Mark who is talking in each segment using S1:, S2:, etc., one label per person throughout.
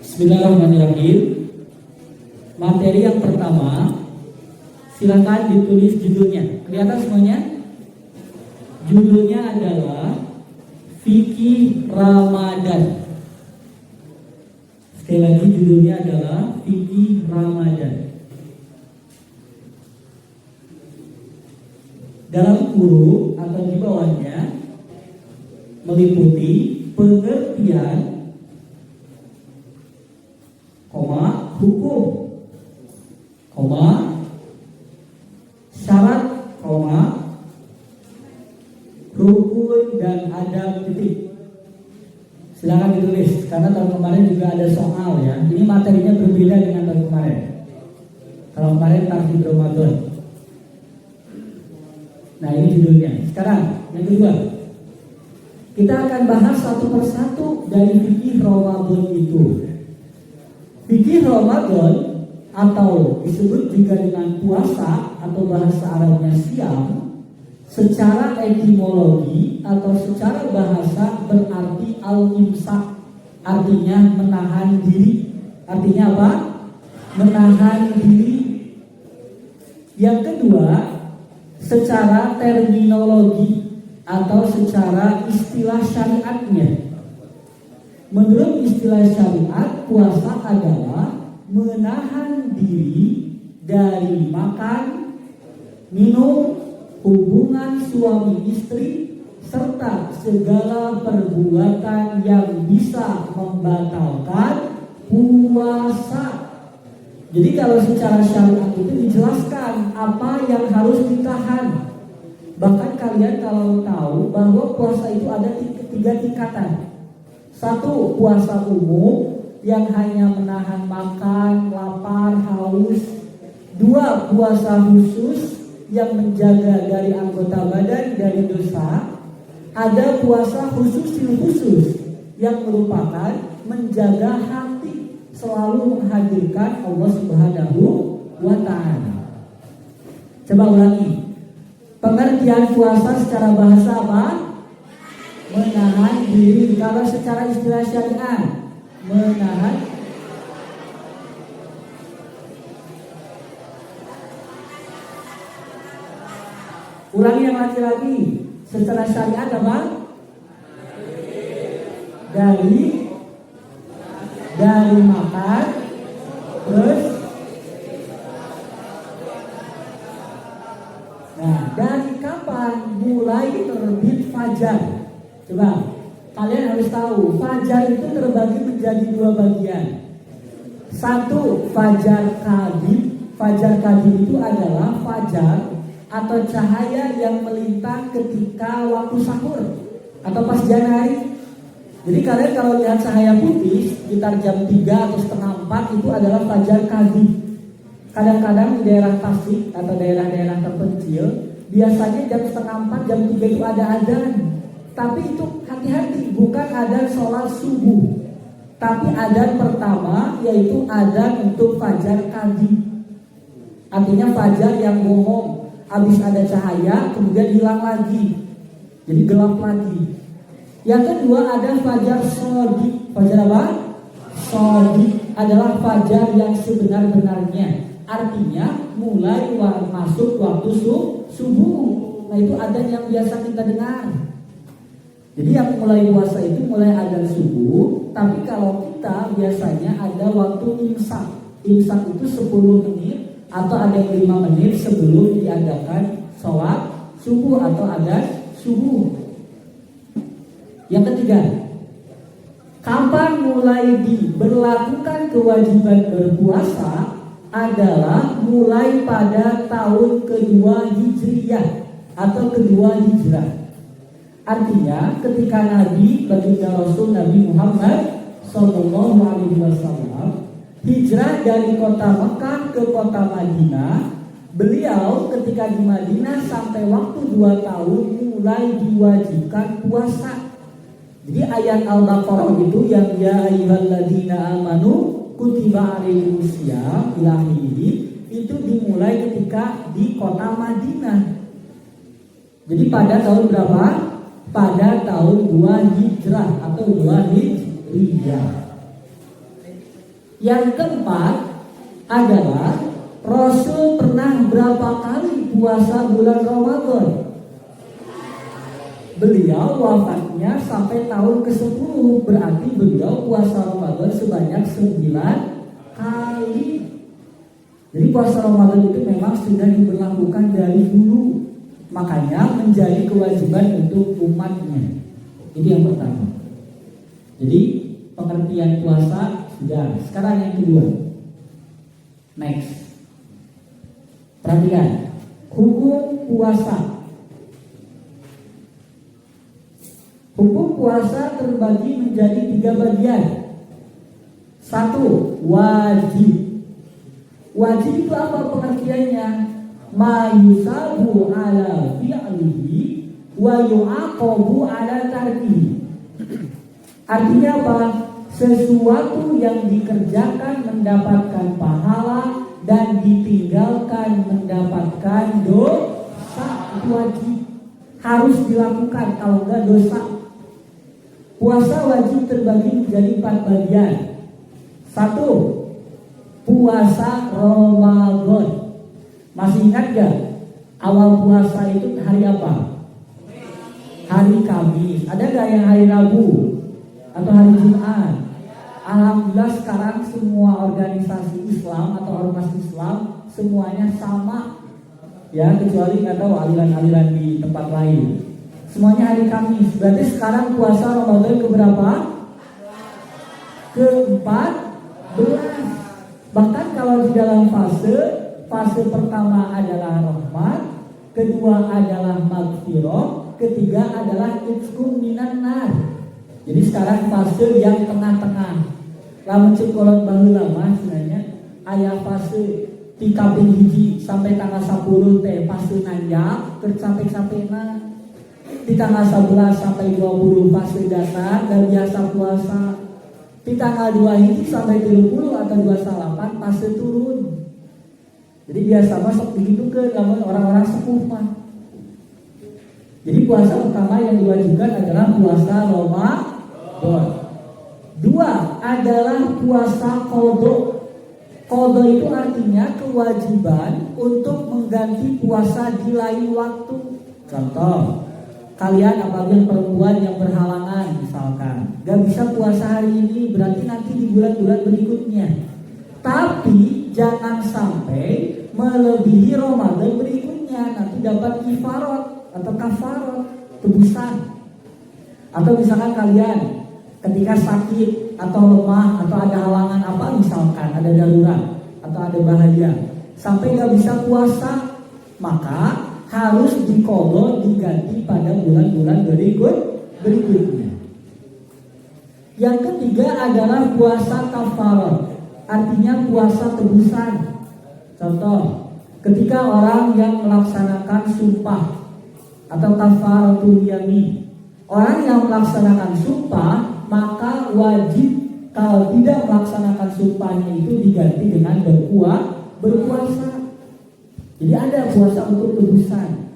S1: Bismillahirrahmanirrahim. Materi yang pertama, silakan ditulis judulnya. Kelihatan semuanya? Judulnya adalah Fikih Ramadan. Sekali lagi judulnya adalah Fikih Ramadan. Dalam kurung atau di bawahnya meliputi pengertian, hukum, syarat, rukun dan adab titik. Silakan ditulis karena tahun kemarin juga ada soal ya. Ini materinya berbeda dengan tahun kemarin. Kalau kemarin Tarhib Ramadan. Nah ini judulnya. Sekarang yang kedua, kita akan bahas satu persatu dari fikih Ramadan itu. Fikih Ramadan atau disebut juga dengan puasa atau bahasa Arabnya siam, secara etimologi atau secara bahasa berarti al-imsak, artinya menahan diri. Artinya apa? Menahan diri. Yang kedua, secara terminologi atau secara istilah syariatnya. Menurut istilah syariat, puasa adalah menahan diri dari makan, minum, hubungan suami istri, serta segala perbuatan yang bisa membatalkan puasa. Jadi kalau secara syariat itu dijelaskan apa yang harus ditahan. Bahkan kalian kalau tahu bahwa puasa itu ada tiga tingkatan. Satu, puasa umum yang hanya menahan makan, lapar, haus. Dua, puasa khusus yang menjaga dari anggota badan dari dosa. Ada puasa khusus yang merupakan menjaga hati selalu menghadirkan Allah Subhanahu wa Ta'ala. Coba ulangi. Pengertian puasa secara bahasa apa? Menahan diri. Kalau secara istilah syariat, menahan. Ulangi yang lagi. Secara syariat apa? Dari makan, terus. Nah, dari kapan mulai terbit fajar? Coba, kalian harus tahu, fajar itu terbagi menjadi dua bagian. Satu, fajar kadhib. Fajar kadhib itu adalah fajar atau cahaya yang melintang ketika waktu sahur atau pas siang hari. Jadi kalian kalau lihat cahaya putih sekitar jam 3 atau setengah 4 itu adalah fajar kadhib. Kadang-kadang di daerah Tasik atau daerah-daerah terpencil biasanya jam setengah 4, jam 3 itu ada adzan. Tapi itu hati-hati, bukan adzan sholat subuh, tapi adzan pertama yaitu adzan untuk fajar kadhib. Artinya fajar yang bohong, habis ada cahaya kemudian hilang lagi, jadi gelap lagi. Yang kedua ada fajar shodiq. Fajar apa? Shodiq adalah fajar yang sebenar-benarnya. Artinya mulai masuk waktu subuh. Nah itu adzan yang biasa kita dengar. Jadi yang mulai puasa itu mulai adzan subuh. Tapi kalau kita biasanya ada waktu imsak. Imsak itu 10 menit atau ada 5 menit sebelum diadakan sholat subuh atau adzan subuh. Yang ketiga, kapan mulai diberlakukan kewajiban berpuasa adalah mulai pada tahun kedua Hijriyah atau kedua Hijrah. Artinya ketika Nabi baginda Rasul Nabi Muhammad SAW hijrah dari kota Mekah ke kota Madinah, beliau ketika di Madinah sampai waktu 2 tahun mulai diwajibkan puasa. Jadi ayat Al-Baqarah itu yang ya ayyuhalladzina amanu kutiba alaikumusiyam ilahi itu dimulai ketika di kota Madinah. Jadi pada tahun berapa? Pada tahun 2 Hijrah atau 2 Hijriyah. Yang keempat adalah Rasul pernah berapa kali puasa bulan Ramadan? Beliau wafatnya sampai tahun ke-10, berarti beliau puasa Ramadan sebanyak 9 kali. Jadi puasa Ramadan itu memang sudah diberlakukan dari dulu, makanya menjadi kewajiban untuk umatnya. Ini yang pertama. Jadi pengertian puasa sudah. Sekarang yang kedua. Next. Perhatikan hukum puasa. Hukum puasa terbagi menjadi 3 bagian. 1. Wajib. Wajib itu apa pengertiannya? Ma yusabu ala fi'lihi wa yu'aqabu ala tarkihi. Artinya apa? Sesuatu yang dikerjakan mendapatkan pahala dan ditinggalkan mendapatkan dosa. Itu wajib, harus dilakukan, kalau enggak dosa. Puasa wajib terbagi menjadi 4 bagian. 1. Puasa Ramadan. Masih ingat gak? Awal puasa itu hari apa? Hari Kamis. Ada gak yang hari Rabu? Atau hari Jumat? Alhamdulillah sekarang semua organisasi Islam atau ormas Islam semuanya sama, ya, kecuali nggak tahu aliran-aliran di tempat lain. Semuanya hari Kamis. Berarti sekarang puasa Ramadan keberapa? Ke-14. Bahkan kalau di dalam fase pertama adalah rahmat, kedua adalah maghfirah, ketiga adalah itqun minan nar. Jadi sekarang fase yang tengah-tengah. Lamun cikolot baheula mah sebenarnya aya fase ti kaping hiji sampai tanggal 10 teh fase nanjak tercapek-capekna. Di tanggal 11 sampai 20 fase datar dan biasa puasa. Di tanggal 2 hiji sampai 30 atau 28 fase turun. Jadi biasa masuk begitu ke lamun orang-orang sepuh mah. Jadi puasa pertama yang diwajibkan adalah puasa Ramadan. 2 adalah puasa qadha. Qadha itu artinya kewajiban untuk mengganti puasa di lain waktu. Contoh, kalian apabila perempuan yang berhalangan misalkan, gak bisa puasa hari ini, berarti nanti di bulan-bulan berikutnya. Tapi jangan sampai melebihi Ramadan berikutnya, nanti dapat kifarat atau kafarat, tebusan. Atau misalkan kalian ketika sakit atau lemah atau ada halangan apa misalkan, ada darurat atau ada bahaya sampai gak bisa puasa, maka harus diqadha, diganti pada bulan-bulan berikutnya. Yang ketiga adalah puasa kafarat, artinya puasa tebusan. Contoh, ketika orang yang melaksanakan sumpah atau kafaratul yamin, orang yang melaksanakan sumpah maka wajib kalau tidak melaksanakan sumpahnya itu diganti dengan berpuasa. Jadi ada puasa untuk tebusan.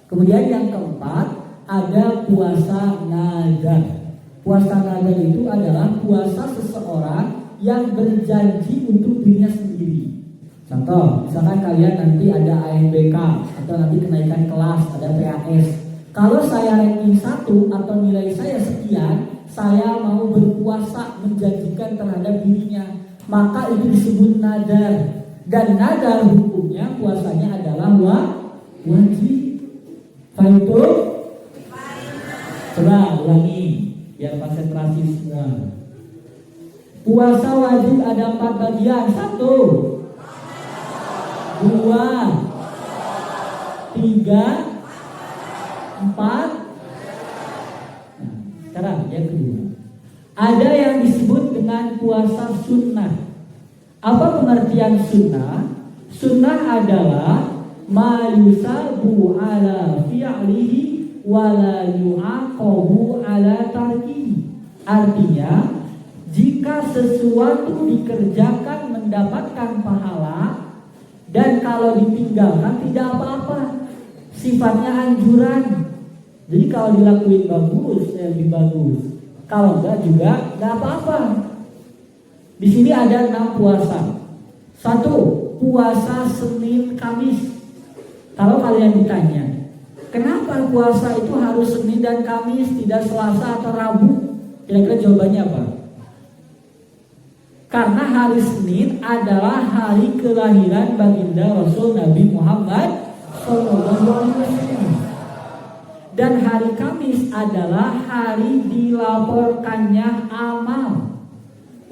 S1: Kemudian yang keempat ada puasa nadar. Puasa nadar itu adalah puasa seseorang yang berjanji untuk dirinya sendiri. Contoh, misalkan kalian nanti ada ANBK atau nanti kenaikan kelas, ada PAS. Kalau saya ranking 1 atau nilai saya sekian, saya mau berpuasa menjanjikan terhadap dirinya, maka itu disebut nadar. Dan nadar hukumnya puasanya adalah wajib. Faitu? Coba ulangi biar konsentrasi semua. Puasa wajib ada 4 bagian. 1, 2, 3, 4. Sekarang yang kedua, ada yang disebut dengan puasa sunnah. Apa pengertian sunnah? Sunnah adalah ma yusabu ala fi'lihi wa la yu'aqabu ala tarkihi. Artinya, jika sesuatu dikerjakan mendapatkan pahala dan kalau ditinggalkan tidak apa-apa, sifatnya anjuran. Jadi kalau dilakuin bagus, ya lebih bagus. Kalau enggak juga enggak apa-apa. Di sini ada 6 puasa. 1. Puasa Senin Kamis. Kalau kalian ditanya, kenapa puasa itu harus Senin dan Kamis, tidak Selasa atau Rabu? Kira-kira jawabannya apa? Karena hari Senin adalah hari kelahiran baginda Rasul Nabi Muhammad SAW. Dan hari Kamis adalah hari dilaporkannya amal.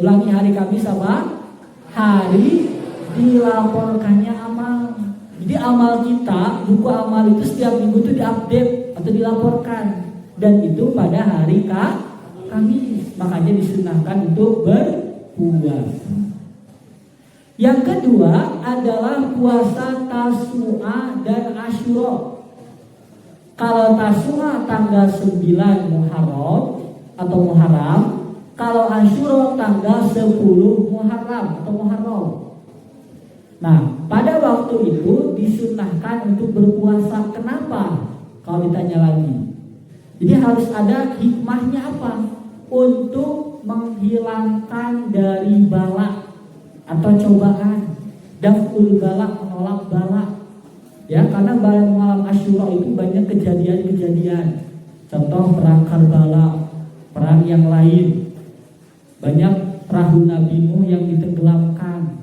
S1: Ulangi, hari Kamis apa? Hari dilaporkannya amal. Jadi amal kita, buku amal itu setiap minggu itu diupdate atau dilaporkan. Dan itu pada hari Kamis. Makanya disunahkan untuk berpuasa. Yang kedua adalah puasa Tasu'a dan Asyura. Kalau Tasu'a tanggal 9 Muharram atau Muharram, kalau Asyura tanggal 10 Muharram atau Muharram. Nah, pada waktu itu disunahkan untuk berpuasa. Kenapa? Kalau ditanya lagi. Jadi harus ada hikmahnya apa? Untuk menghilangkan dari bala atau cobaan. Daf'ul bala, menolak bala. Ya, karena malam Asyura itu banyak kejadian-kejadian. Contoh perang Karbala, perang yang lain. Banyak perahu Nabi Nuh yang ditenggelamkan.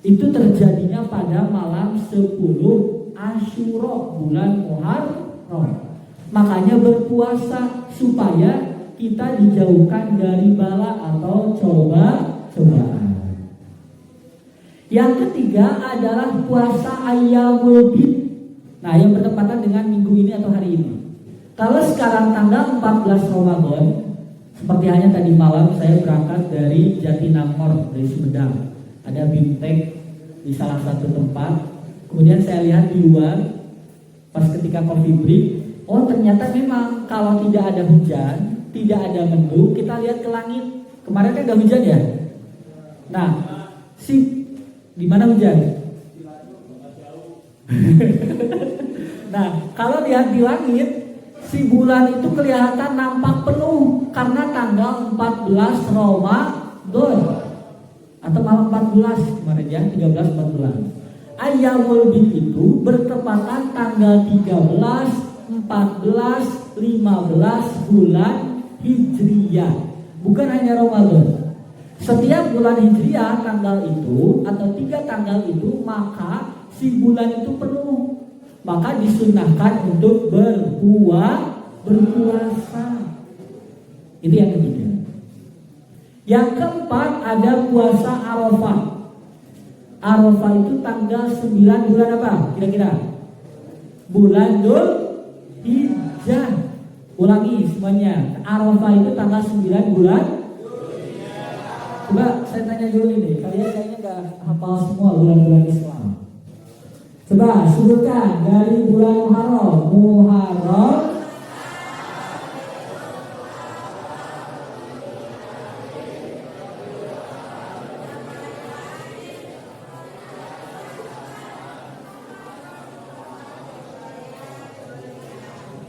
S1: Itu terjadinya pada malam 10 Asyura bulan Muharram. Makanya berpuasa supaya kita dijauhkan dari bala atau cobaan. Yang ketiga adalah puasa Ayyamul Bid. Nah, yang bertepatan dengan minggu ini atau hari ini. Kalau sekarang tanggal 14 Ramadan, seperti hanya tadi malam saya berangkat dari Jatinangor, dari Sumedang. Ada bimtek di salah satu tempat. Kemudian saya lihat di luar, pas ketika coffee break, oh ternyata memang kalau tidak ada hujan, tidak ada mendung, kita lihat ke langit. Kemarin kan ada hujan ya. Nah, di mana hujan? Nah, kalau lihat di langit, si bulan itu kelihatan nampak penuh karena tanggal 14 Ramadan atau malam 14 kemarin ya, 13 14. Ayyamul Bid itu bertepatan tanggal 13, 14, 15 bulan Hijriyah. Bukan hanya Ramadan. Setiap bulan Hijriyah tanggal itu atau 3 tanggal itu, maka si bulan itu penuh. Maka disunahkan untuk berpuasa. Itu yang ketiga. Yang keempat ada puasa Arafah. Arafah itu tanggal 9 bulan apa? Kira-kira? Bulan Dzulhijjah. Ulangi semuanya. Arafah itu tanggal 9 bulan. Coba saya tanya dulu ini, kalian kayaknya gak hafal semua bulan-bulan Islam. Coba sebutkan dari bulan Muharram.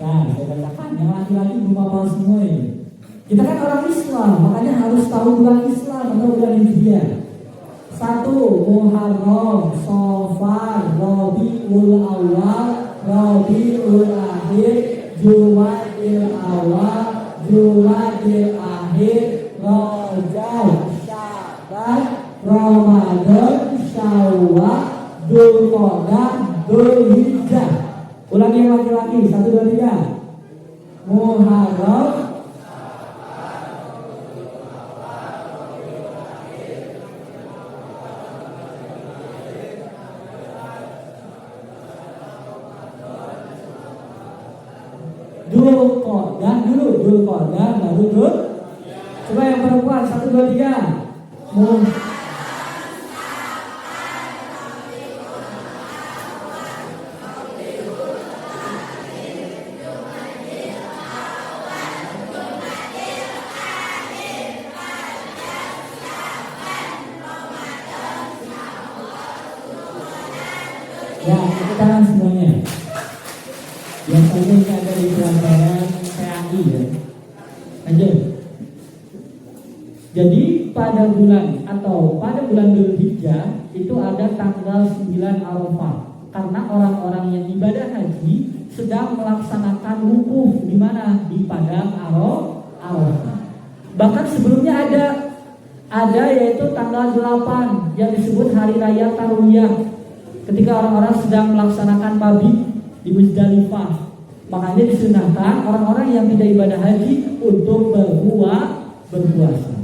S1: Nah, saya katakan yang laki-laki belum hafal semua ini. Kita kan orang Islam, makanya harus tahu bulan Islam atau bulan Hijriah. 1. Muharram, Safar, Rabiul Awal, Rabiul Akhir, Jumadil Awal, Jumadil Akhir, Rajab, Syaban, Ramadan, Syawal, Dzulqa'dah, Dzulhijjah. Ulangi yang laki-laki, 1, 2, 3. Muharram, Dzulqa'dah dulu, Dzulqa'dah baru Dzul. Coba yang perempuan, 1, 2, 3. Ya, tepuk tangan semuanya. Biasanya ini ada di pelajaran PAI ya. Lanjut. Jadi pada pada bulan atau pada bulan Dzulhijjah itu ada tanggal 9 Arafah. Karena orang-orang yang ibadah haji sedang melaksanakan wukuf di mana? Di padang Arafah. Bahkan sebelumnya ada yaitu tanggal 8 yang disebut hari raya Tarwiyah. Ketika orang-orang sedang melaksanakan mabit di Muzdalifah, makanya disunahkan orang-orang yang tidak ibadah haji untuk berpuasa.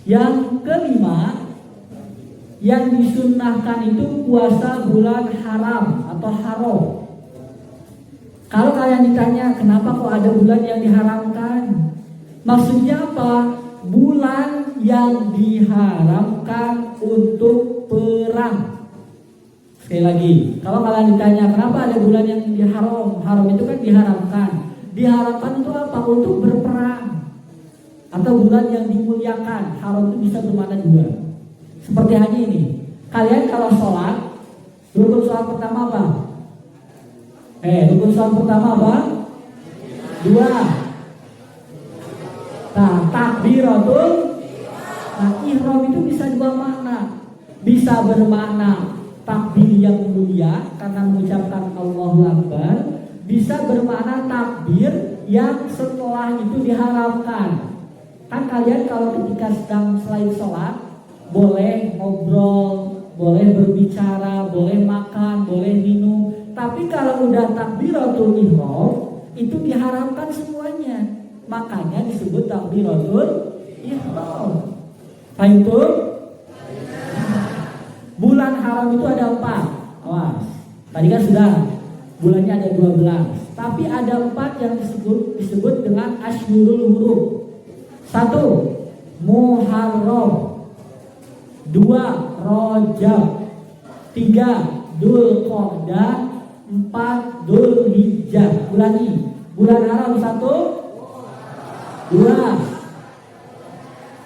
S1: Yang kelima, yang disunahkan itu puasa bulan haram atau haram. Kalau kalian ditanya kenapa kok ada bulan yang diharamkan, maksudnya apa? Bulan yang diharamkan untuk perang. Sekali lagi, kalau kalian ditanya kenapa ada bulan yang haram itu kan diharamkan. Diharamkan itu apa? Untuk berperang. Atau bulan yang dimuliakan. Haram itu bisa bermakna dua. Seperti hanya ini. Kalian kalau sholat, rukun sholat pertama apa? Rukun sholat pertama apa? 2. Nah, takbiratul. Nah, ihram itu bisa dua makna. Bisa bermakna takbir yang mulia karena mengucapkan Allahu Akbar, bisa bermakna takbir yang setelah itu diharamkan. Kan kalian kalau ketika sedang selain sholat boleh ngobrol, boleh berbicara, boleh makan, boleh minum. Tapi kalau udah takbiratul ihram itu diharamkan semuanya. Makanya disebut takbiratul ihram. Itu bulan haram itu ada 4. Awas. Tadi kan sudah bulannya ada 12. Tapi ada 4 yang disebut dengan Asyhurul Hurum. 1. Muharram. 2. Rajab. 3. Dzulqa'dah. 4. Dzulhijjah. Ulangi. Bulan haram 1, 2,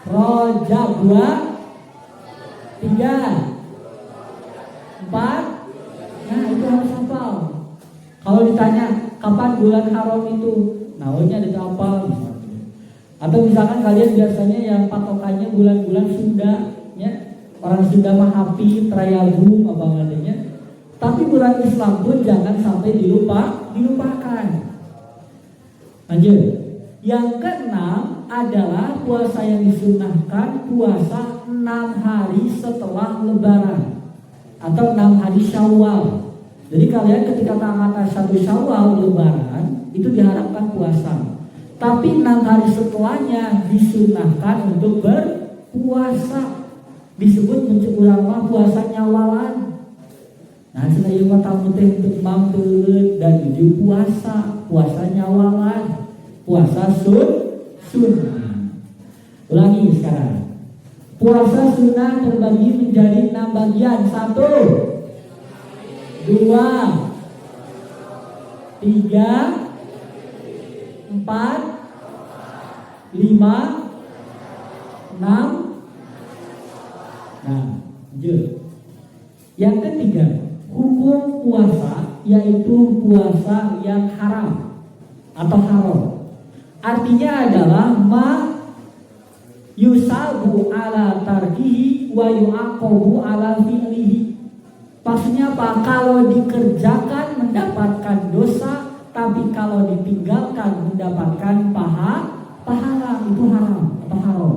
S1: Rajab 2, 3, 4. Nah, itu harus hafal. Kalau ditanya kapan bulan haram itu, namanya ada hafal. Atau misalkan kalian biasanya yang patokannya bulan-bulan Sunda, ya. Orang Sunda mah Hapi, Trayagum, apa namanya. Tapi bulan Islam pun jangan sampai dilupakan. Lanjut. Yang keenam adalah puasa yang disunahkan puasa 6 hari setelah Lebaran atau 6 hari Syawal. Jadi kalian ketika tanggal 1 Syawal Lebaran itu diharapkan puasa. Tapi 6 hari setelahnya disunahkan untuk berpuasa. Disebut mencekurang puasa nyawalan. Nah, saya tamu teh untuk mampeut dan menuju puasa nyawalan. Puasa sunnah. Ulangi sekarang. Puasa sunnah terbagi menjadi 6 bagian. 1, 2, 3, 4, 5, 6. Nah, lanjut. Yang ketiga, hukum puasa yaitu puasa yang haram atau haram. Artinya adalah ma yusabu ala tarkihi wa yu'aqabu ala fi'lihi. Maksudnya apa? Kalau dikerjakan mendapatkan dosa, tapi kalau ditinggalkan mendapatkan pahala. Itu haram atau haram.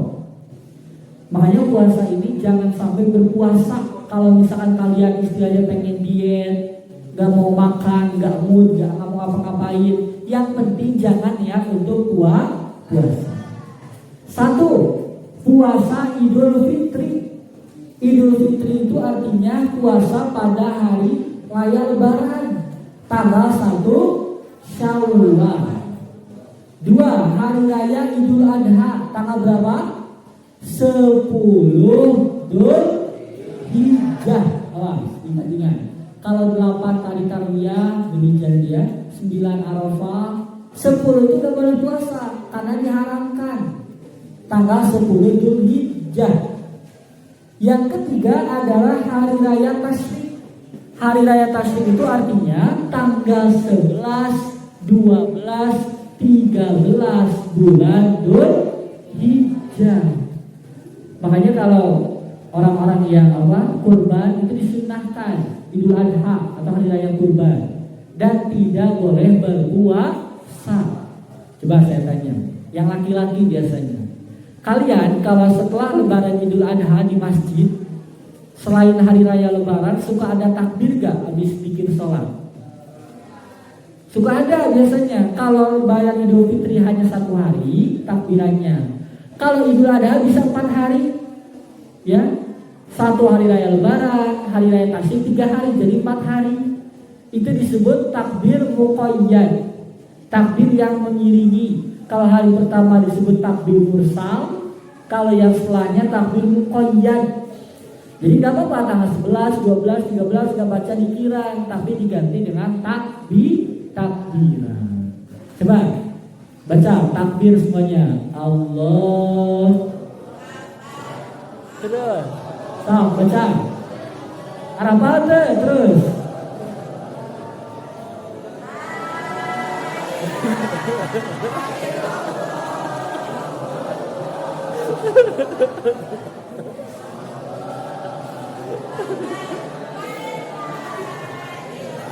S1: Makanya puasa ini jangan sampai berpuasa. Kalau misalkan kalian istilahnya pengen diet, gak mau makan, gak mood, gak mau ngapa-ngapain, yang penting jangan ya untuk puasa. 1. Puasa Idul Fitri. Idul Fitri itu artinya puasa pada hari raya Lebaran, tanggal 1 Syawal. 2. Hari raya Idul Adha, tanggal berapa? 10 Dzulhijjah. Ingat. Kalau 8 tadi Tarwiyah, demikian dia. 9 Arafah, 10 itu gak boleh puasa karena diharamkan. Tanggal 10 Dzulhijjah. Yang ketiga adalah hari raya Tasyrik. Hari raya Tasyrik itu artinya tanggal 11, 12, 13 bulan Dzulhijjah. Makanya kalau orang-orang yang kurban itu disunnahkan Idul Adha atau hari raya kurban dan tidak boleh berpuasa. Coba saya tanya, yang laki-laki biasanya, kalian kalau setelah lebaran Idul Adha di masjid, selain hari raya lebaran suka ada takbir gak habis bikin sholat? Suka ada biasanya. Kalau lebaran Idul Fitri hanya 1 hari takbirannya. Kalau Idul Adha bisa 4 hari. Ya, 1 hari raya lebaran, hari raya tasyrik 3 hari, jadi 4 hari. Itu disebut takbir muqayyad, takbir yang mengiringi. Kalau hari pertama disebut takbir mursal, kalau yang setelahnya takbir muqayyad. Jadi gak apa-apa tanggal 11, 12, 13 gak baca dikiraan, tapi diganti dengan takbiran. Coba baca takbir semuanya. Allah. Terus. Baca. Arafah terus.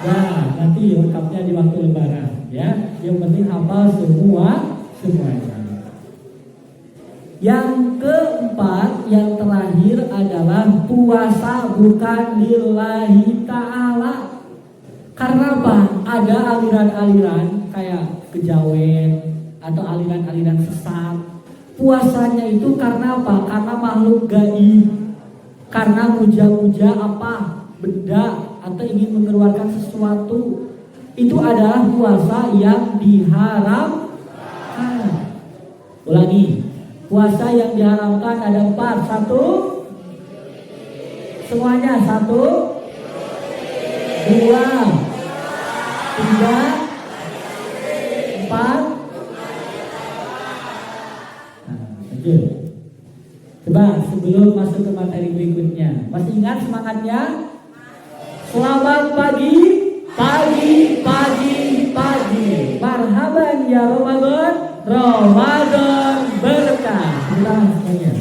S1: Nah, nanti lengkapnya di waktu lebaran ya. Yang penting hafal semuanya. Yang keempat, yang terakhir adalah puasa bukan lillahi ta'ala. Karena apa? Ada aliran-aliran kayak kejawen atau aliran-aliran sesat. Puasanya itu karena apa? Karena makhluk gaib. Karena muja-muja benda atau ingin mengeluarkan sesuatu. Itu adalah puasa yang diharamkan. Ulangi. Puasa yang diharamkan ada 4. 1. Semuanya 1, 2, 3, 4. Lanjut. Coba sebelum masuk ke materi berikutnya, masih ingat semangatnya? Selamat pagi. Marhaban ya Ramadan berkah. Selamat semuanya.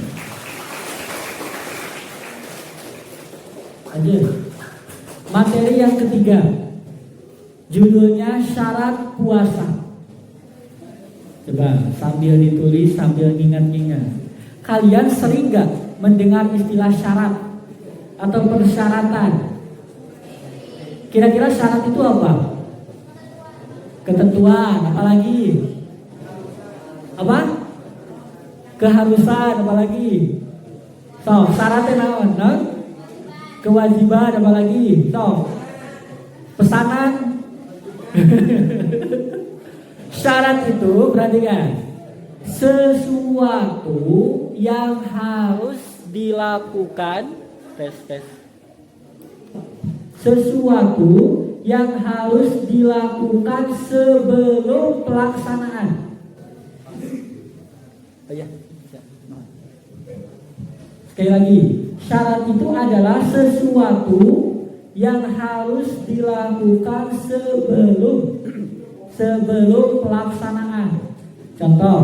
S1: Lanjut. Materi yang ketiga, judulnya syarat puasa. Coba sambil ditulis, sambil ingat-ingat. Kalian sering gak mendengar istilah syarat atau persyaratan? Kira-kira syarat itu apa? Ketentuan, apalagi? Apa? Keharusan, apalagi? Syaratnya naon? Kewajiban, apalagi? Pesanan. Syarat itu berarti kan sesuatu yang harus dilakukan. Tes. Sesuatu yang harus dilakukan sebelum pelaksanaan. Sekali lagi, syarat itu adalah sesuatu yang harus dilakukan sebelum pelaksanaan. Contoh,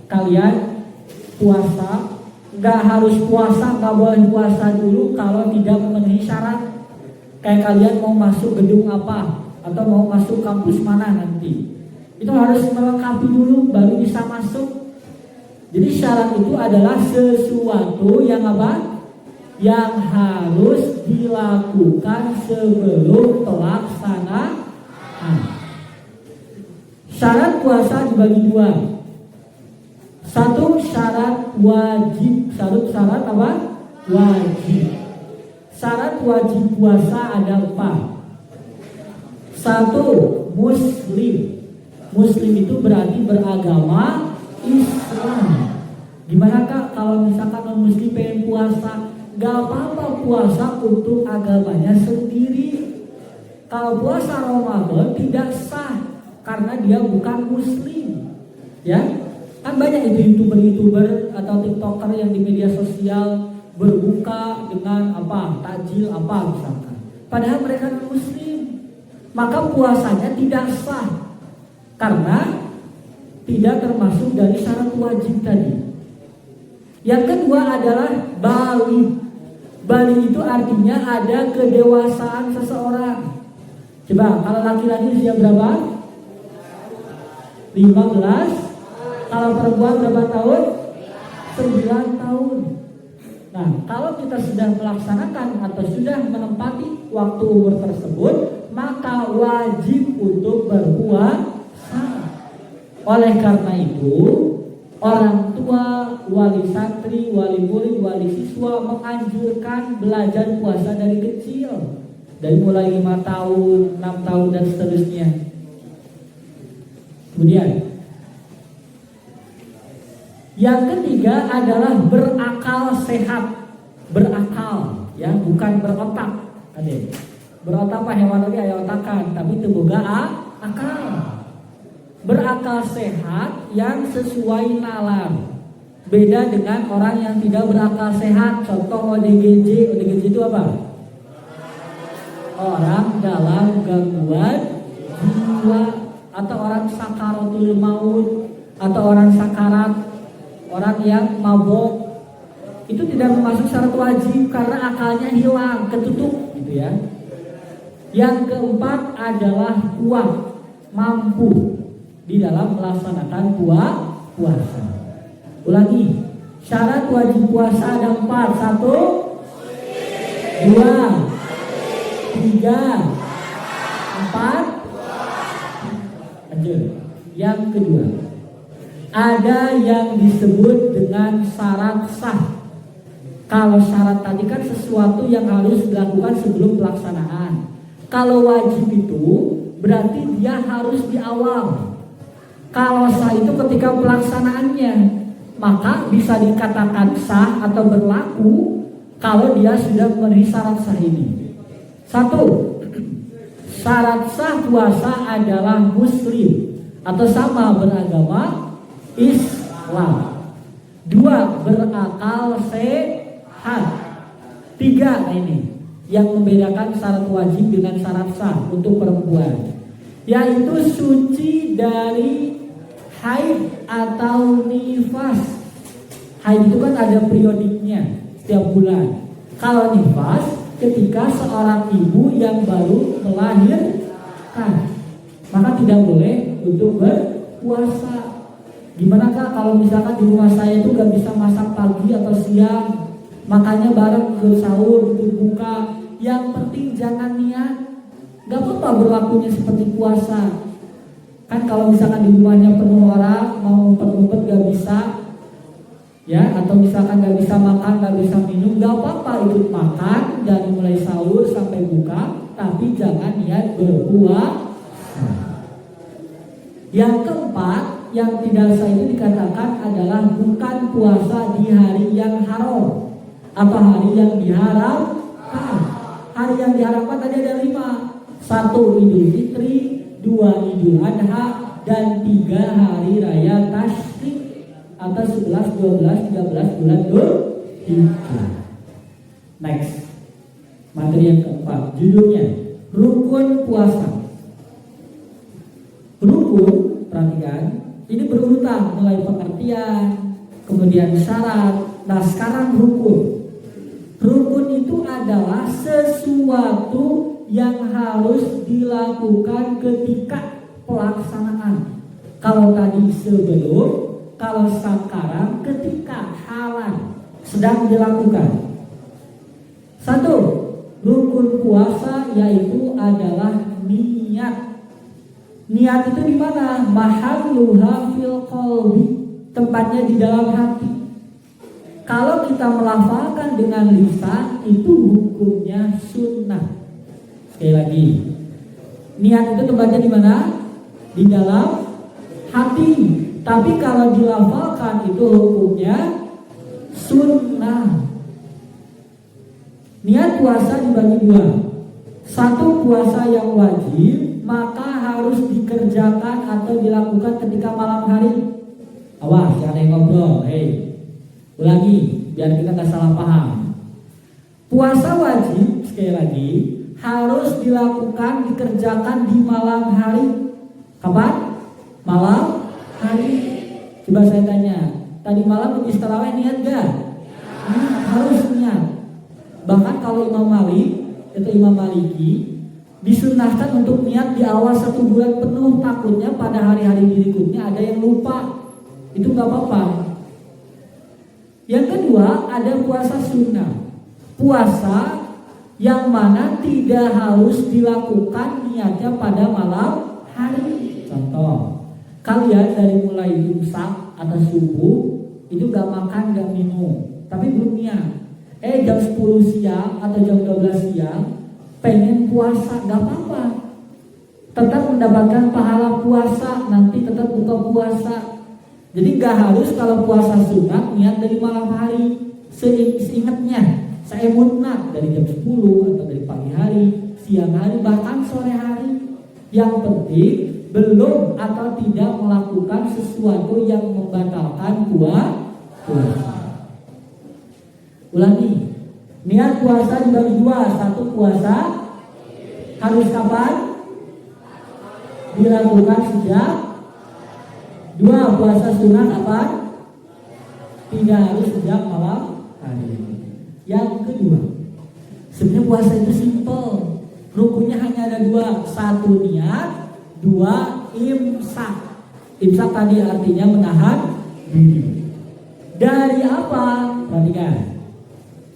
S1: kalian puasa, nggak harus puasa, nggak boleh puasa dulu kalau tidak memenuhi syarat. Kayak kalian mau masuk gedung apa atau mau masuk kampus mana nanti, itu harus melengkapi dulu baru bisa masuk. Jadi syarat itu adalah sesuatu yang apa? Yang harus dilakukan sebelum pelaksanaan. Syarat puasa dibagi 2. 1 syarat wajib. Syarat apa? Wajib. Syarat wajib puasa ada 4. 1 muslim. Muslim itu berarti beragama Islam. Gimana Kak kalau misalkan non muslim pengen puasa? Gak apa-apa puasa untuk agamanya sendiri. Kalau puasa Ramadan tidak sah karena dia bukan muslim. Ya, kan banyak itu YouTuber atau TikToker yang di media sosial berbuka dengan takjil misalkan. Padahal mereka non muslim. Maka puasanya tidak sah karena tidak termasuk dari syarat wajib tadi. Yang kedua adalah balik. Balik itu artinya ada kedewasaan seseorang. Coba kalau laki-laki usia berapa? 15. Kalau perempuan berapa tahun? 9 tahun. Nah, kalau kita sudah melaksanakan atau sudah menempati waktu umur tersebut, maka wajib untuk berpuasa. Oleh karena itu, orang tua, wali santri, wali murid, wali siswa menganjurkan belajar puasa dari kecil. Dari mulai 5 tahun, 6 tahun dan seterusnya. Kemudian yang ketiga adalah berakal sehat. Berakal, ya, bukan berotak. Adik. Berotak apa hewan lagi aya otakan, tapi teu boga akal. Berakal sehat yang sesuai nalar. Beda dengan orang yang tidak berakal sehat. Contoh ODGJ. ODGJ itu apa? Orang dalam gangguan jiwa, atau orang sakaratul maut, atau orang sakarat, orang yang mabok. Itu tidak termasuk syarat wajib karena akalnya hilang, ketutup gitu ya. Yang keempat adalah kuat, mampu di dalam melaksanakan puasa. Ulangi, syarat wajib puasa ada 4. 1, 2, 3, 4. Lanjut. Yang kedua, ada yang disebut dengan syarat sah. Kalau syarat tadi kan sesuatu yang harus dilakukan sebelum pelaksanaan. Kalau wajib itu berarti dia harus di awal. Kalau sah itu ketika pelaksanaannya, maka bisa dikatakan sah atau berlaku kalau dia sudah memenuhi syarat sah ini. 1. Syarat sah puasa adalah muslim atau sama beragama Islam. 2. Berakal sehat. 3. Nah ini yang membedakan syarat wajib dengan syarat sah untuk perempuan, yaitu suci dari haid atau nifas. Haid itu kan ada periodiknya setiap bulan. Kalau nifas ketika seorang ibu yang baru melahirkan, maka tidak boleh untuk berpuasa. Gimana Kak kalau misalkan di rumah saya itu gak bisa masak pagi atau siang, makanya bareng ke sahur, untuk buka. Yang penting jangan niat. Gak apa-apa berlakunya seperti puasa. Kan kalau misalkan di rumahnya penuh orang, mau ngumpet-ngumpet gak bisa, ya, atau misalkan gak bisa makan, gak bisa minum, gak apa-apa ikut makan dari mulai sahur sampai buka, tapi jangan niat berpuasa. Yang keempat, yang tidak sah itu dikatakan adalah bukan puasa di hari yang haram atau hari yang diharamkan. Hari yang diharamkan tadi ada 5. 1 Idul Fitri, 2 Idul Adha, dan 3 hari raya Tasyrik atau 11, 12, 13 bulan Dzulhijjah. Next, materi yang keempat, judulnya rukun puasa. Rukun, perhatikan, ini berurutan mulai pengertian, kemudian syarat. Nah sekarang rukun. Rukun itu adalah sesuatu yang harus dilakukan ketika pelaksanaan. Kalau tadi sebelum, kalau sekarang ketika halal sedang dilakukan. 1. Rukun puasa yaitu adalah niat. Niat itu di mana? Mahalluha fil qalbi, tempatnya di dalam hati. Kalau kita melafalkan dengan lisan itu hukumnya sunnah. Sekali lagi, niat itu tempatnya di mana? Di dalam hati. Tapi kalau dilafalkan itu hukumnya sunnah. Niat puasa dibagi 2. 1 puasa yang wajib, maka harus dikerjakan atau dilakukan ketika malam hari. Awas, jangan yang ngobrol. Ulangi, biar kita gak salah paham. Puasa wajib, sekali lagi, harus dilakukan, dikerjakan di malam hari. Kapan? Malam hari. Coba saya tanya, tadi malam habis tarawih niat gak? Harus niat. Bahkan kalau Imam Malik atau Imam Maliki disunahkan untuk niat di awal 1 bulan penuh, takutnya pada hari-hari berikutnya ada yang lupa. Itu gak apa-apa. Yang kedua, ada puasa sunnah. Puasa yang mana tidak harus dilakukan niatnya pada malam hari. Contoh, kalian dari mulai imsak atau subuh itu gak makan, gak minum, tapi belum niat. Jam 10 siang atau jam 12 siang pengen puasa, gak apa-apa. Tetap mendapatkan pahala puasa, nanti tetap buka puasa. Jadi gak harus kalau puasa sunat niat dari malam hari. Seingatnya, saya munat dari jam 10 atau dari pagi hari, siang hari, bahkan sore hari. Yang penting belum atau tidak melakukan sesuatu yang membatalkan puasa. Ulangi, niat puasa dibagi 2. 1 puasa harus kapan? Dilakukan sejak. 2 puasa sunnah kapan? Tidak harus sejak malam hari. Yang kedua, sebenarnya puasa itu simple. Rukunnya hanya ada 2. 1 niat, 2 imsak. Imsak tadi artinya menahan diri. Dari apa? Perhatikan.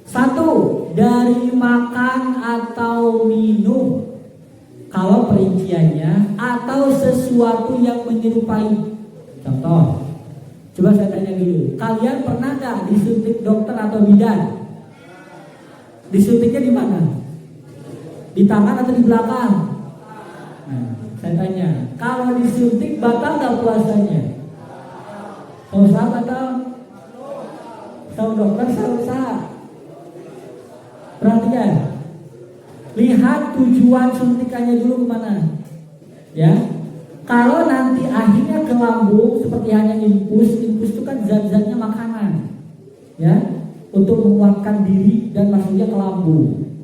S1: 1, dari makan atau minum. Kalau perinciannya atau sesuatu yang menyerupai. Contoh, coba saya tanya dulu, kalian pernah gak disuntik dokter atau bidan? Disuntiknya di mana? Di tangan atau di belakang? Nah, saya tanya, kalau disuntik batal gak puasanya? Tahu sahabat atau? Tahu dokter, tahu sahabat. Perhatikan, lihat tujuan suntikannya dulu kemana, ya. Kalau nanti akhirnya ke lambung seperti hanya infus itu kan zat-zatnya makanan, ya, untuk menguatkan diri dan masuknya ke lambung,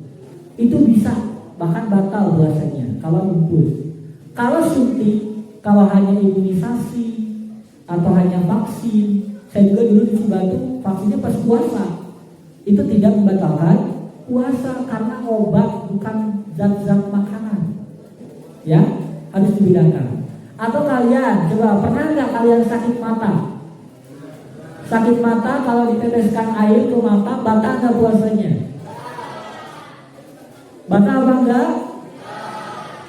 S1: itu bisa bahkan batal puasanya kalau infus. Kalau suntik, kalau hanya imunisasi atau hanya vaksin, saya juga dulu di Cibatu vaksinnya pas puasa, itu tidak membatalkan puasa karena obat bukan zat-zat makanan, ya, harus dibedakan. Atau kalian coba pernah nggak kalian sakit mata? Sakit mata kalau diteteskan air ke mata batal nggak puasanya? Batal apa enggak?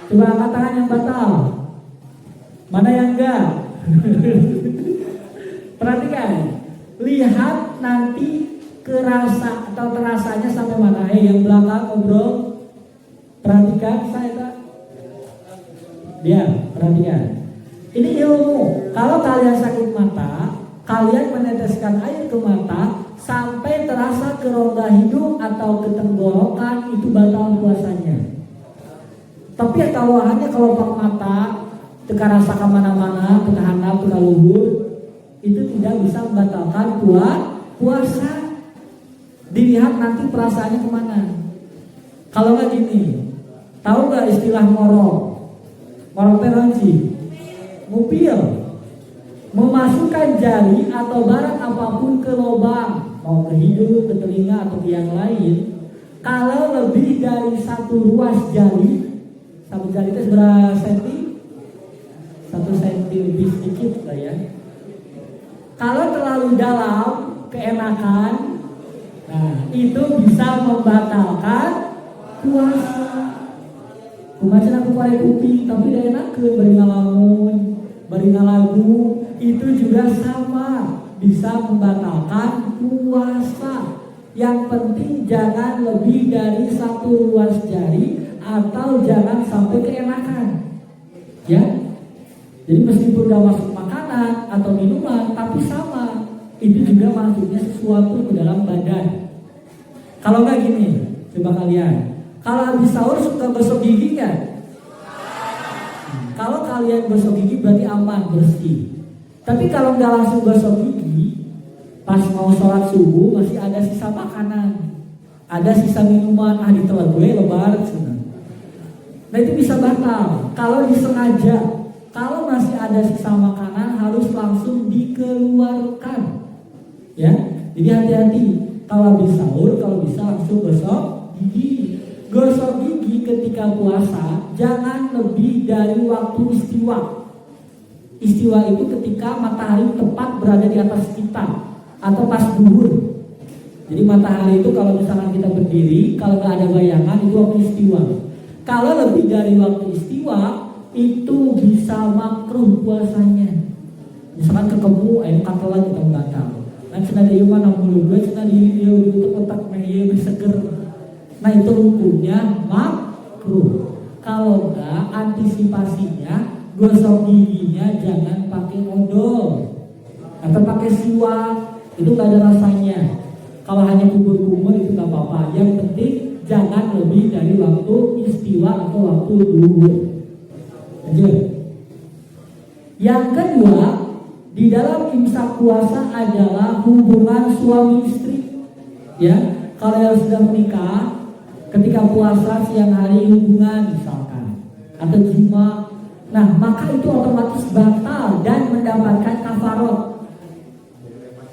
S1: Coba angkat tangan yang batal. Mana yang enggak? Perhatikan, lihat nanti kerasa atau terasanya sampai mana. Yang belakang ngobrol, perhatikan saya tak? Dia, perhatikan. Ini ilmu. Kalau kalian sakit mata, kalian meneteskan air ke mata sampai terasa ke rongga hidung atau ke tenggorokan, itu batal puasanya. Tapi kalau hanya kelopak mata, teka rasa kemana-mana, teka handap, teka luhur, itu tidak bisa membatalkan puasa. Dilihat nanti perasaannya kemana. Kalau nggak gini, tahu nggak istilah ngorok? Ngorok teronci, ngupil, memasukkan jari atau barang apapun ke lubang, mau ke hidung, ke telinga atau ke yang lain. Kalau lebih dari 1 ruas jari, 1 jari itu berapa senti? 1 senti lebih sedikit lah ya. Kalau terlalu dalam, keenakan. Nah, itu bisa membatalkan puasa. Kumacen aku pakai kuping, tapi tidak enak beri ngalamun, beri ngalagu, itu juga sama, bisa membatalkan puasa. Yang penting jangan lebih dari 1 ruas jari atau jangan sampai keenakan, ya. Jadi meskipun gak masuk makanan atau minuman, tapi sama, itu juga masuknya sesuatu ke dalam badan. Kalau nggak gini, coba kalian, kalau habis sahur suka gosok gigi kan? Kalau kalian gosok gigi berarti aman, bersih. Tapi kalau nggak langsung gosok gigi, pas mau sholat subuh masih ada sisa makanan, ada sisa minuman, ditelan gue lebar. Nah itu bisa batal. Kalau disengaja, kalau masih ada sisa makanan harus langsung dikeluarkan. Ya, jadi hati-hati. Kalau habis sahur, kalau bisa langsung gosok gigi. Gosok gigi ketika puasa jangan lebih dari waktu istiwa. Istiwa itu ketika matahari tepat berada di atas kita atau pas zuhur. Jadi matahari itu kalau misalkan kita berdiri, kalau nggak ada bayangan itu waktu istiwa. Kalau lebih dari waktu istiwa itu bisa makruh puasanya. Misalkan ketemu katalan kita batal. Dan cina dia mana 62, cina dia untuk otak media seger. Nah itu hukumnya makruh. Kalau enggak antisipasinya gosok giginya jangan pakai odol atau pakai siwak, itu nggak ada rasanya. Kalau hanya kumur-kumur itu nggak apa-apa. Yang penting jangan lebih dari waktu istiwa atau waktu zuhur. Lanjut. Yang kedua, di dalam imsak puasa adalah hubungan suami istri. Ya, kalau yang sudah menikah, ketika puasa siang hari hubungan misalkan atau jima, nah maka itu otomatis batal dan mendapatkan kafarot.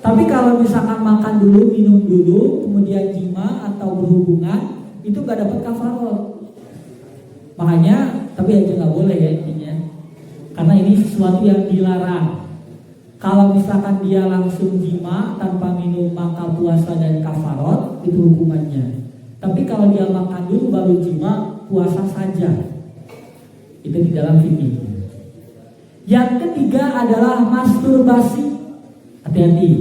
S1: Tapi kalau misalkan makan dulu, minum dulu, kemudian jima atau berhubungan, itu gak dapat kafarot. Makanya, tapi aja nggak boleh ya intinya, karena ini sesuatu yang dilarang. Kalau misalkan dia langsung jima tanpa minum maka puasa dan kafarot itu hukumannya. Tapi kalau dia makan dulu baru jima, puasa saja. Itu di dalam fikih. Yang ketiga adalah masturbasi. Hati-hati.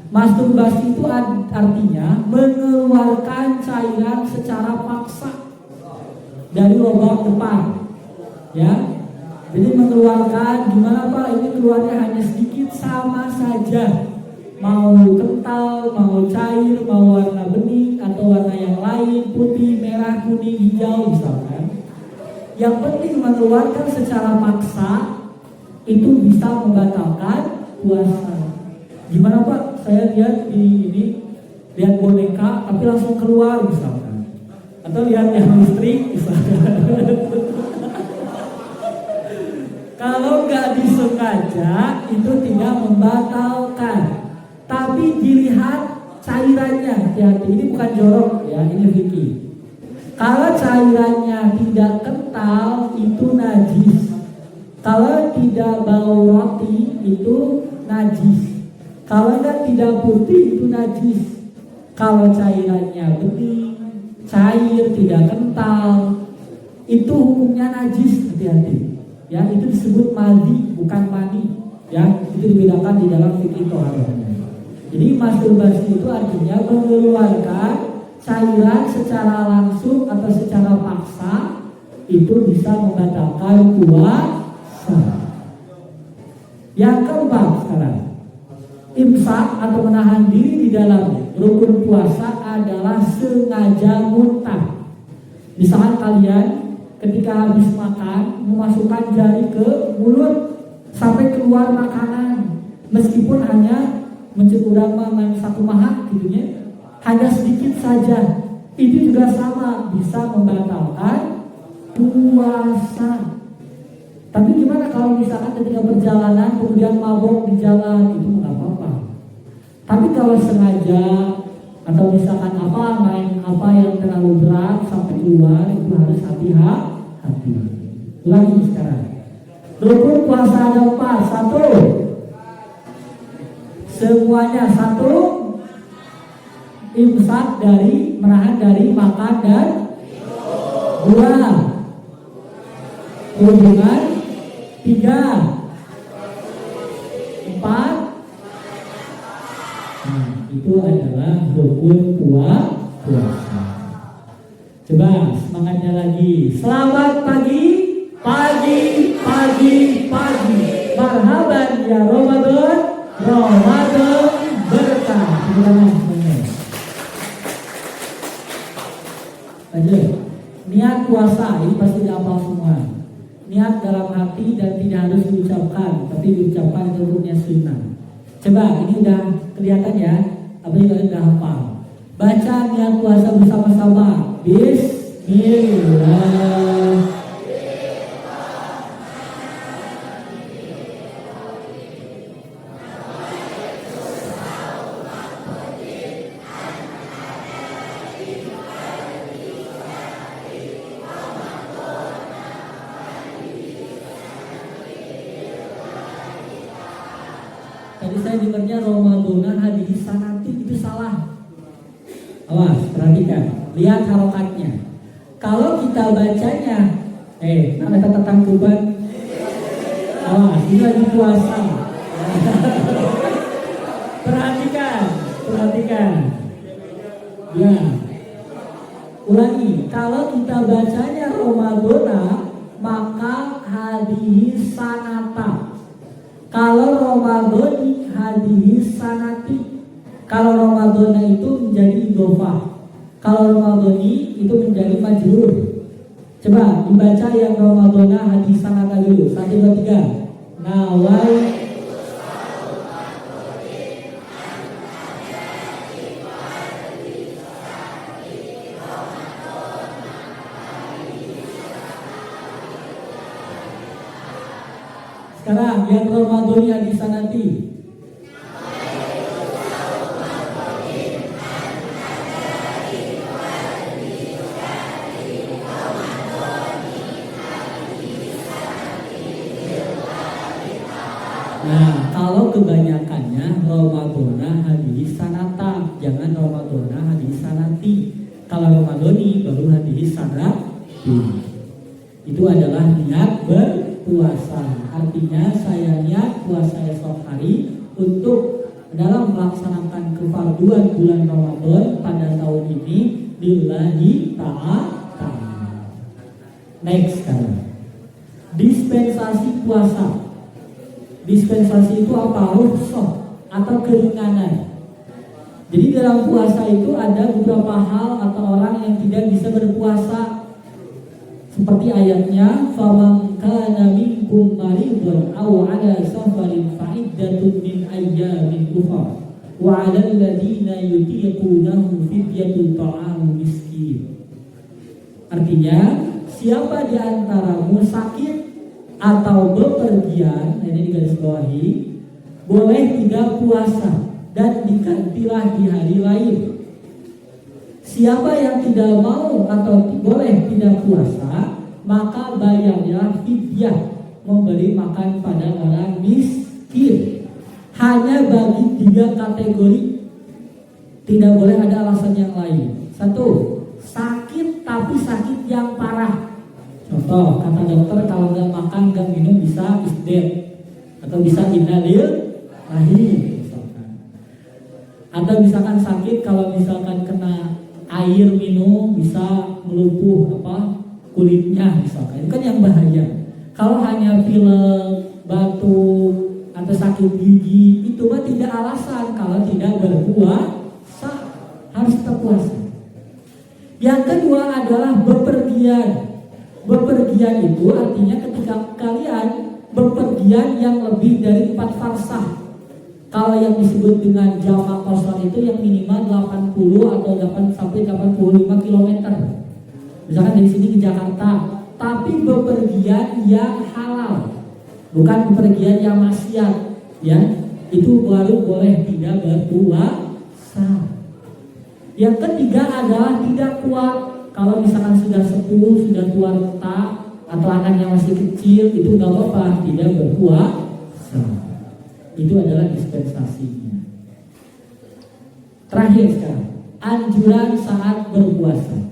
S1: Masturbasi itu artinya mengeluarkan cairan secara paksa dari lubang depan. Ya. Jadi mengeluarkan gimana Pak? Ini keluarnya hanya sedikit, sama saja. Mau kental, mau cair, mau warna bening atau warna yang lain, putih, merah, kuning, hijau misalkan. Yang penting mengeluarkan secara paksa itu bisa membatalkan puasa. Gimana Pak? Saya lihat lihat boneka tapi langsung keluar misalkan. Atau lihat yang listrik misalkan. Kalau nggak disengaja itu tidak membatalkan, tapi dilihat cairannya. Hati-hati, ini bukan jorok ya, ini fikih. Kalau cairannya tidak kental itu najis. Kalau tidak bau roti itu najis. Kalau tidak putih itu najis. Kalau cairannya bening, cair, tidak kental, itu hukumnya najis. Hati-hati. Ya, itu disebut madi, bukan mani. Ya, itu dibedakan di dalam fikih toharohnya. Jadi masturbasi itu artinya mengeluarkan cairan secara langsung atau secara paksa, itu bisa membatalkan puasa. Yang keempat sekarang, imsak atau menahan diri di dalam rukun puasa adalah sengaja muntah. Misalkan kalian ketika habis makan memasukkan jari ke mulut sampai keluar makanan, meskipun hanya mencekurang satu mahak gitunya, hanya sedikit saja, itu juga sama bisa membatalkan puasa. Tapi gimana kalau misalkan ketika perjalanan kemudian mabok di jalan, itu nggak apa-apa. Tapi kalau sengaja atau misalkan main apa yang terlalu berat sampai keluar, itu harus hati-hati. Ulangi sekarang. Rukun puasa ada 4. 1, semuanya. 1, imsak dari menahan dari makan dan 2, hubungan. 3, 4. Itu adalah rukun puasa. Coba semangatnya lagi. Selamat pagi, pagi, pagi, pagi. Marhaban ya Ramadan, Ramadan berkah. Lanjut. Niat puasa ini pasti dihafal semua. Niat dalam hati dan tidak harus diucapkan, tapi diucapkan itu hukumnya sunnah. Coba ini udah kelihatan ya, apa yang kalian udah hafal. Baca niat puasa bersama-sama. Bismillah. saya dengarnya Ramadana hadhihi sanati, itu salah. Awas, perhatikan, lihat harokatnya. Kalau kita bacanya, ada kata tangkuban. Awas, ini lagi puasa. Perhatikan. Ya. Ulangi, kalau kita bacanya Ramadana, maka hadhihi sanata. Kalau Ramadhani hadhihi sanati. Kalau Ramadhana itu menjadi idhofah. Kalau Ramadhani itu menjadi majrur. Coba dibaca yang Ramadhana hadhihi sanata dulu. 1, 2, 3. Nawai. Sekarang yang Ramadhani hadhihi sanati. Nah, kalau kebanyakannya Ramadhana hadhihi sanata, jangan Ramadhana hadhihi sanati. Kalau Ramadhani baru hadhihi sanati. Itu adalah niat berpuasa. Artinya saya niat puasa esok hari untuk dalam melaksanakan kefarduan bulan Ramadan pada tahun ini lillahi ta'ala. Next sekarang. Dispensasi puasa. Dispensasi itu apa? Rukhsah atau keringanan. Jadi dalam puasa itu ada beberapa hal atau orang yang tidak bisa berpuasa. Seperti ayatnya, faman kana minkum maridun aw ala safarin fa iddatun min ayyamin ukhra wa 'alal ladzina yutiqunahu fidyatun ta'amu miskin. Artinya, siapa di antaramu sakit atau bepergian, ini digarisbawahi, boleh tidak puasa dan digantilah di hari lain. Siapa yang tidak mau atau boleh tidak puasa, maka bayarnya fidyah, memberi makan pada orang miskin. Hanya bagi 3 kategori. Tidak boleh ada alasan yang lain. 1, sakit tapi sakit yang parah. Contoh, kata dokter kalau nggak makan nggak minum bisa isdet atau bisa innalil misalkan. Atau misalkan sakit kalau misalkan kena air minum bisa melumpuh kulitnya misalkan, itu kan yang bahaya. Kalau hanya pilek, batuk atau sakit gigi itu mah tidak alasan kalau tidak berpuasa, harus tetap puasa. Yang kedua adalah bepergian. Bepergian itu artinya ketika kalian bepergian yang lebih dari 4 farsah. Kalau yang disebut dengan jamak qashar itu yang minimal 80 atau 8 sampai 85 km. Misalkan dari sini ke Jakarta, tapi bepergian yang halal, bukan bepergian yang maksiat, ya. Itu baru boleh tidak berpuasa. Yang ketiga adalah tidak kuat. Kalau misalkan sudah sepuh, sudah tua renta, atau anaknya masih kecil, itu nggak apa-apa, tidak berpuasa. Itu adalah dispensasinya. Terakhir sekarang, anjuran saat berpuasa.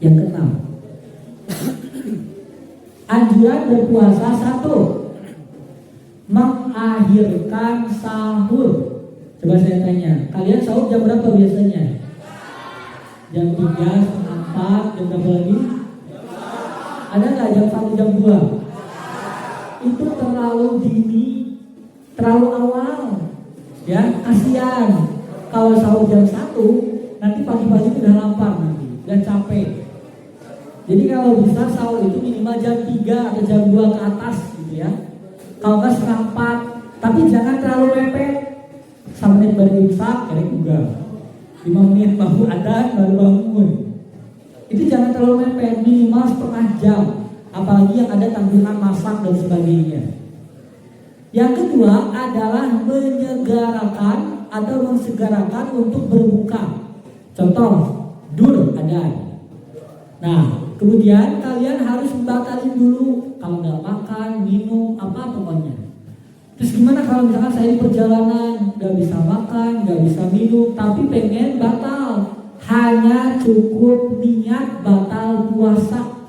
S1: Yang keenam, anjuran berpuasa 1, mengakhirkan sahur. Coba saya tanya, kalian sahur jam berapa biasanya? Jam 3, setengah 4, jam berapa lagi? Ada nggak jam 1, jam 2? Itu terlalu dini, terlalu awal, ya. Kasihan kalau sahur jam 1, nanti pagi-pagi udah lapar, nanti udah capek. Jadi kalau bisa sahur itu minimal jam 3 atau jam 2 ke atas gitu ya. Kalau nggak setengah 4, tapi jangan terlalu mepet. 1 menit baru imsak, kira juga 5 menit baru adzan baru bangun. Itu jangan terlalu mepet, minimal setengah jam. Apalagi yang ada tanggungan masak dan sebagainya. Yang kedua adalah menyegarakan atau mensegarakan untuk berbuka. Contoh, dur ada. Nah, kemudian kalian harus membatalin dulu kalau nggak makan, minum, apa pokoknya. Terus gimana kalau misalkan saya di perjalanan, gak bisa makan, gak bisa minum, tapi pengen batal? Hanya cukup niat batal puasa.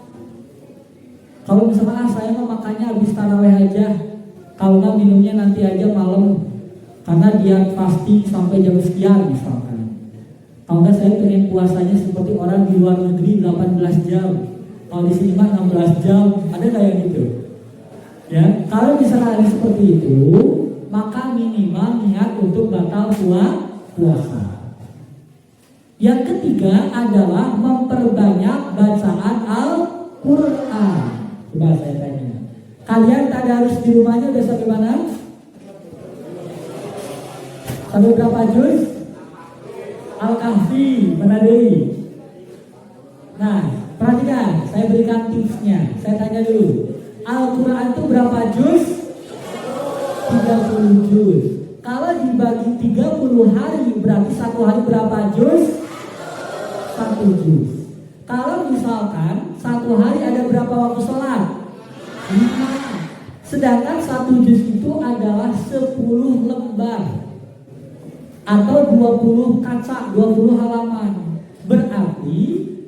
S1: Kalau misalkan saya mau makannya habis taraweh aja, kalau nggak minumnya nanti aja malam, karena dia fasting sampai jam sekian misalkan. Kalau nggak saya pengen puasanya seperti orang di luar negeri 18 jam, kalau di sini mah 16 jam, ada nggak yang gitu? Ya, kalau misalnya ada seperti itu, maka minimal niat untuk batal puasa. Yang ketiga adalah memperbanyak bacaan Al-Quran. Coba saya tanya, kalian tadarus di rumahnya udah sampai mana? Sampai berapa juz? Al-Kahfi, mana deui? Nah, perhatikan, saya berikan tipsnya. Saya tanya dulu, Al-Quran itu berapa juz? 30 juz. Kalau dibagi 30 hari, berarti satu hari berapa juz? 1 juz. Kalau misalkan satu hari ada berapa waktu sholat? 5. Sedangkan 1 juz itu adalah 10 lembar atau 20 kaca, 20 halaman. Berarti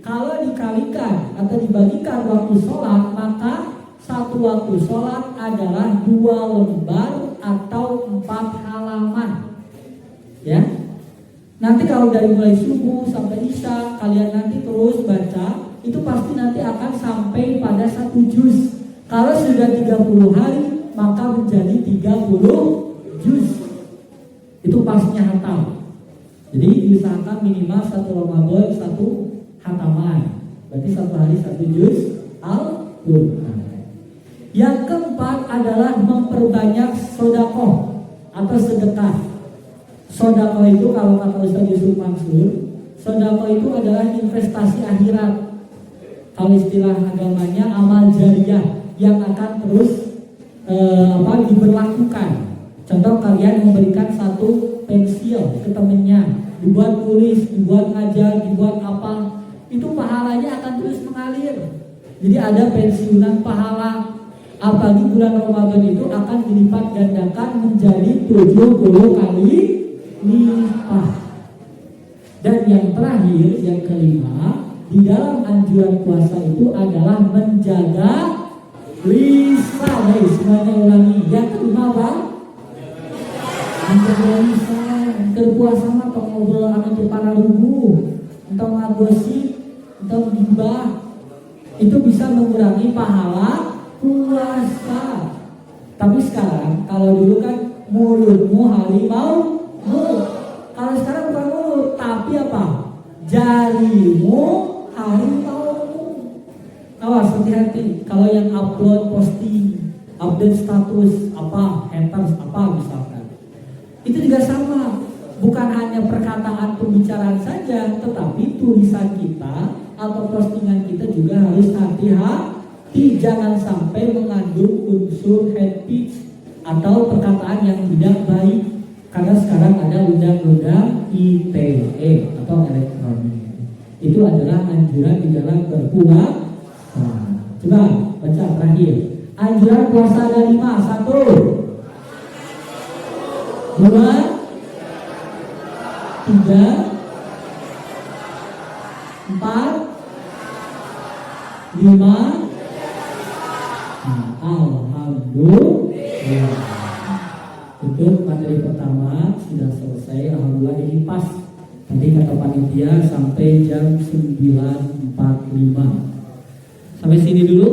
S1: kalau dikalikan atau dibagikan waktu sholat, maka satu waktu sholat adalah 2 lembar atau 4 halaman. Ya. Nanti kalau dari mulai subuh sampai isya, kalian nanti terus baca, itu pasti nanti akan sampai pada 1 juz. Kalau sudah 30 hari, maka menjadi 30 juz. Itu pastinya hatam. Jadi diusahakan minimal 1 Ramadan 1 hataman. Berarti 1 hari 1 juz Al-Quran. Yang keempat adalah memperbanyak sedekah atau sedekah. Sedekah itu kalau kata Ustaz Yusuf Mansur, sedekah itu adalah investasi akhirat. Kalau istilah agamanya amal jariyah yang akan terus diberlakukan. Contoh kalian memberikan satu pensil ke temennya, dibuat tulis, dibuat ngajar, dibuat apa, itu pahalanya akan terus mengalir. Jadi ada pensiunan pahala. Apalagi bulan Ramadan itu akan dilipat gandakan menjadi 70 kali lipat. Dan yang terakhir, yang kelima, di dalam anjuran puasa itu adalah menjaga lisan. Hei, semuanya ulangi. Yang kelima apa? Menjaga lisan. Berpuasa mah atau ngobrol sama para lugu, atau ngagosip, atau gibah, itu bisa mengurangi pahala puasa. Tapi sekarang, kalau dulu kan mulutmu harimau, kalau sekarang bukan mulut, tapi apa? Jarimu harimau. Awas, hati-hati. Kalau yang upload posting, update status apa, haters apa misalkan, itu juga sama. Bukan hanya perkataan pembicaraan saja, tetapi tulisan kita atau postingan kita juga harus hati-hati. Jangan sampai mengandung unsur hate speech atau perkataan yang tidak baik. Karena sekarang ada undang-undang ITE atau elektronik. Itu adalah anjuran di dalam berpuasa. Coba baca terakhir. Anjuran puasa ada 5. 1, 2, 3, 4, 5. Alhamdulillah. Untuk materi pertama sudah selesai. Alhamdulillah ini pas. Nanti kata panitia sampai jam 9.45. Sampai sini dulu.